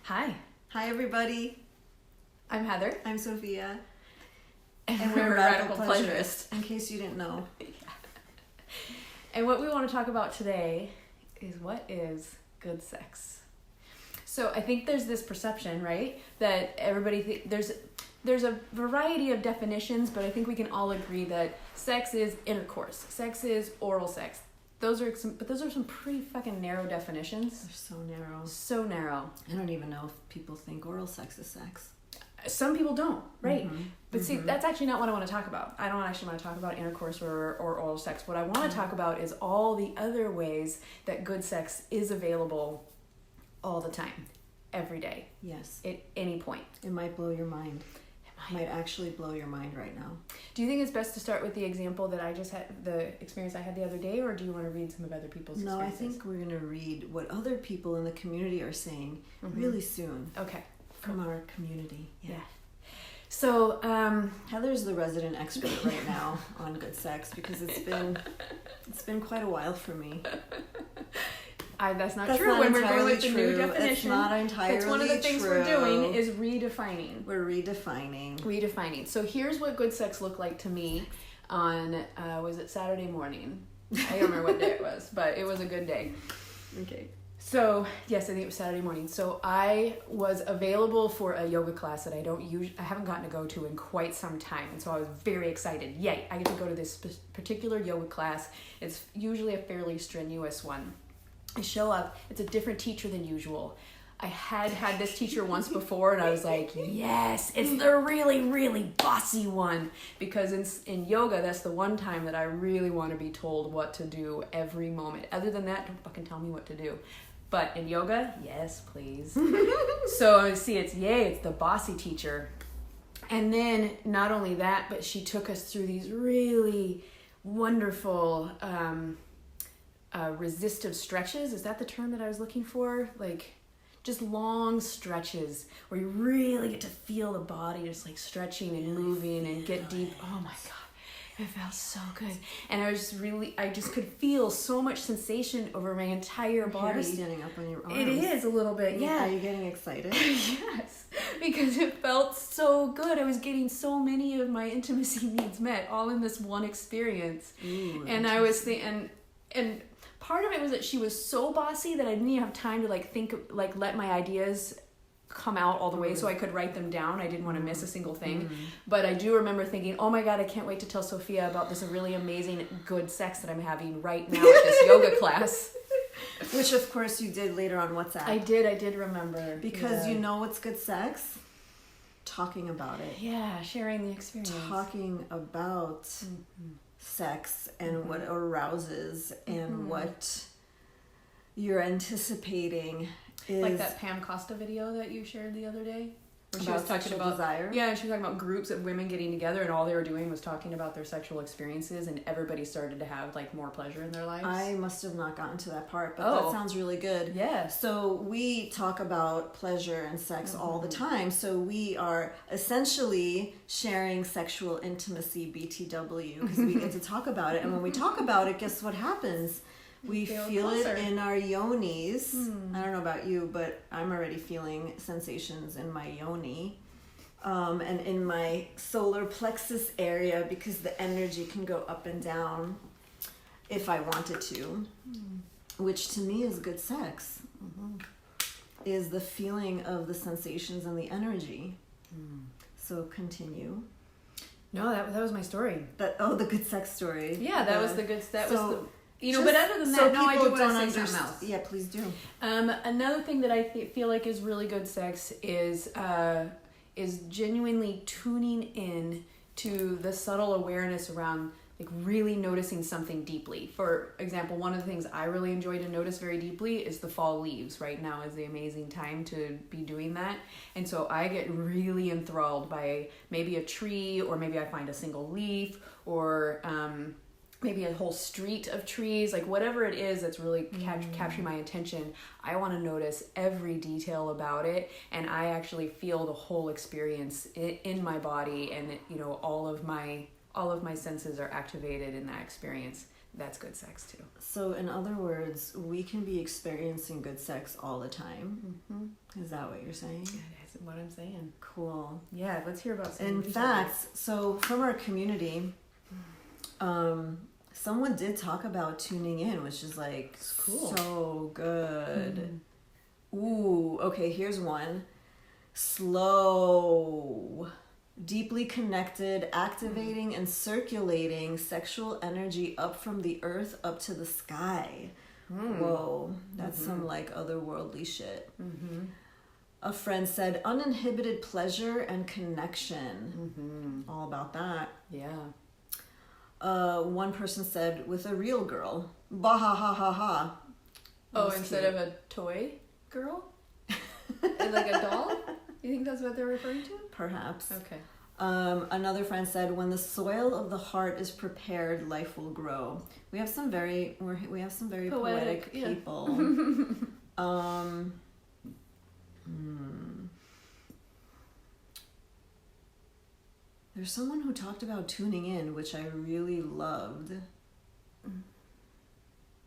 Hi. Hi, everybody. I'm Heather. I'm Sophia. And we're radical pleasurists. In case you didn't know. Yeah. And what we want to talk about today is what is good sex. So I think there's this perception, right, that everybody there's a variety of definitions, but I think we can all agree that sex is intercourse. Sex is oral sex. Those are some pretty fucking narrow definitions. They're so narrow. So narrow. I don't even know if people think oral sex is sex. Some people don't, right? Mm-hmm. But see, that's actually not what I want to talk about. I don't actually want to talk about intercourse or oral sex. What I want to talk about is all the other ways that good sex is available all the time, every day. Yes. At any point. It might blow your mind. It might actually blow your mind right now. Do you think it's best to start with the example that I just had, the experience I had the other day, or do you want to read some of other people's experiences? No, I think we're going to read what other people in the community are saying really soon. Okay. From our community. Yeah. So, Heather's the resident expert right now on good sex because it's been quite a while for me. That's not true. When we're going with the new definition, it's not entirely that's one of the things true. we're doing is redefining. We're redefining. So here's what good sex looked like to me on was it Saturday morning? I don't remember what day it was, but it was a good day. Okay. So, yes, I think it was Saturday morning. So I was available for a yoga class that I haven't gotten to go to in quite some time. And so I was very excited. Yay, I get to go to this particular yoga class. It's usually a fairly strenuous one. I show up, it's a different teacher than usual. I had this teacher once before, and I was like, yes, it's the really, really bossy one. Because in yoga, that's the one time that I really want to be told what to do every moment. Other than that, don't fucking tell me what to do. But in yoga, yes, please. So I see it's the bossy teacher. And then not only that, but she took us through these really wonderful resistive stretches. Is that the term that I was looking for? Like just long stretches where you really get to feel the body just like stretching and moving and get deep. Oh my God. It felt so good. And I just could feel so much sensation over my entire body. Hair standing up on your arms. It is a little bit, yeah. Are you getting excited? Yes, because it felt so good. I was getting so many of my intimacy needs met all in this one experience. Ooh, and I was thinking, and part of it was that she was so bossy that I didn't even have time to let my ideas come out all the way so I could write them down. I didn't want to miss a single thing. But I do remember thinking, oh my God, I can't wait to tell Sophia about this really amazing good sex that I'm having right now at this yoga class. Which of course you did later on WhatsApp. I did remember. Because you know what's good sex? Talking about it. Yeah, sharing the experience. Talking about sex and what arouses and what you're anticipating. Like that Pam Costa video that you shared the other day? Where she was talking about desire? Yeah, she was talking about groups of women getting together and all they were doing was talking about their sexual experiences and everybody started to have like more pleasure in their lives. I must have not gotten to that part, but that sounds really good. Yeah. So we talk about pleasure and sex all the time. So we are essentially sharing sexual intimacy BTW because we get to talk about it. And when we talk about it, guess what happens? We feel it in our yonis. I don't know about you, but I'm already feeling sensations in my yoni and in my solar plexus area because the energy can go up and down if I wanted to, which to me is good sex, is the feeling of the sensations and the energy. So continue. No, that was my story. The good sex story. Yeah, that was the good... But other than that, no, I do want to say something else. Yeah, please do. Another thing that I feel like is really good sex is genuinely tuning in to the subtle awareness around like really noticing something deeply. For example, one of the things I really enjoy to notice very deeply is the fall leaves. Right now is the amazing time to be doing that. And so I get really enthralled by maybe a tree, or maybe I find a single leaf, or maybe a whole street of trees, like whatever it is that's really capturing my attention. I want to notice every detail about it, and I actually feel the whole experience in my body, and all of my senses are activated in that experience. that's good sex too. So in other words, we can be experiencing good sex all the time. Is that what you're saying? That's what I'm saying. Cool. Yeah, let's hear about some In fact, so from our community, someone did talk about tuning in, which is like cool. So good. Ooh, okay, here's one. Slow, deeply connected, activating and circulating sexual energy up from the earth up to the sky. Whoa, that's some like otherworldly shit. A friend said uninhibited pleasure and connection. All about that. Yeah. One person said with a real girl. Bah ha ha ha ha. Oh, instead of a toy girl? And like a doll? You think that's what they're referring to? Perhaps. Okay. Another friend said, "When the soil of the heart is prepared, life will grow." We have some very poetic people. There's someone who talked about tuning in, which I really loved.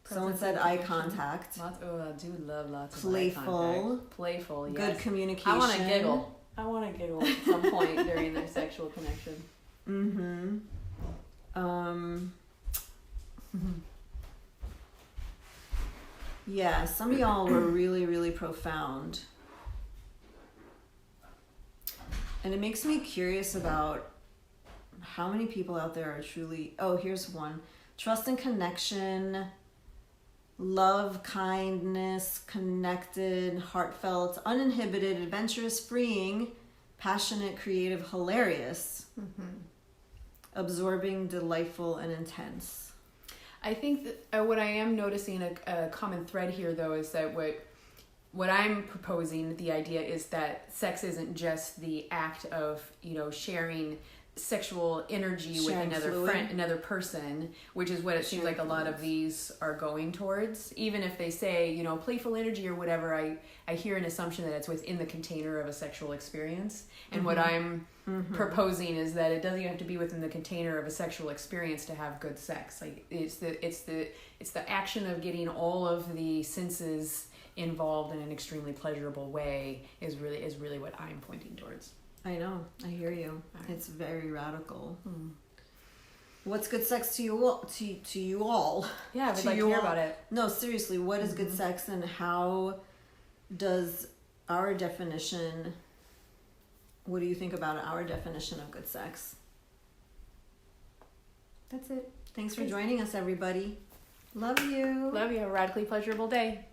Someone said eye contact. I do love lots of playful, eye contact. Playful, yes. Good communication. I want to giggle. I want to giggle at some point during their sexual connection. Yeah, some of y'all were really, really profound. And it makes me curious about how many people out there are truly... Oh, here's one. Trust and connection, love, kindness, connected, heartfelt, uninhibited, adventurous, freeing, passionate, creative, hilarious, absorbing, delightful, and intense. I think that what I am noticing a common thread here, though, is that what I'm proposing, the idea is that sex isn't just the act of, sharing sexual energy with another person, which is what it seems like a lot of these are going towards. Even if they say, playful energy or whatever, I hear an assumption that it's within the container of a sexual experience. And what I'm proposing is that it doesn't have to be within the container of a sexual experience to have good sex. Like it's the action of getting all of the senses involved in an extremely pleasurable way is really what I'm pointing towards. I know. I hear you. Right. It's very radical. What's good sex to you all? To you all? Yeah, we'd like to hear about it. No, seriously. What is good sex, and how does our definition? What do you think about our definition of good sex? That's it. Thanks for joining us, everybody. Love you. Love you. Have a radically pleasurable day.